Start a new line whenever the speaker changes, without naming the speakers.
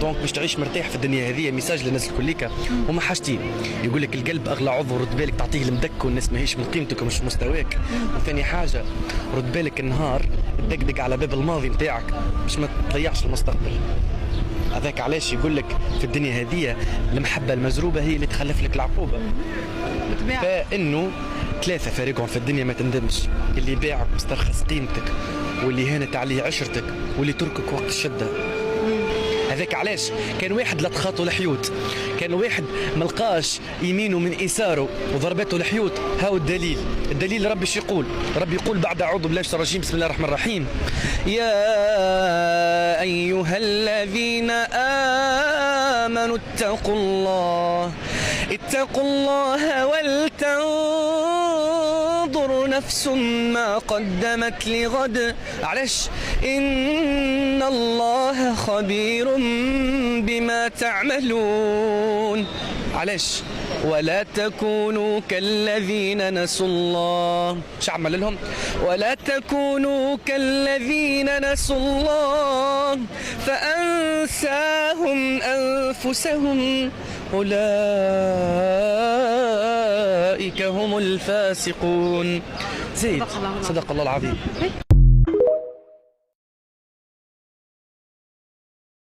دونك باش تعيش مرتاح في الدنيا هذه. ميساج للناس الكليكا هما حاجتين، يقول لك القلب اغلى عضو، رد بالك تعطيه المدك والناس ماهيش من قيمتك ومش مستواك. وثاني حاجه رد بالك النهار تدقدق على باب الماضي نتاعك باش ما تضيعش المستقبل. هذاك علاش يقول لك في الدنيا هذه المحبه المزروبه هي اللي تخلف لك العقوبه. فانه ثلاثه فارقهم في الدنيا ما تندمش، اللي باعك واسترخص قيمتك، واللي هانت عليه عشرتك، واللي تركك وقت الشده. هذاك علاش كان واحد لا تخاطو الحيوت، كان واحد ملقاش يمينه من ايساره وضربته الحيوت. هاو الدليل، الدليل ربي شو يقول؟ ربي يقول بعد اعوذ بالله من الرجيم بسم الله الرحمن الرحيم: يا ايها الذين امنوا اتقوا الله ولتنظر نفس ما قدمت لغد. علاش؟ إن الله خبير بما تعملون. علاش؟ ولا تكونوا كالذين نسوا الله. شو عمل لهم؟ ولا تكونوا كالذين نسوا الله فأنساهم أنفسهم أولئك هم الفاسقون. زيد صدق الله العظيم.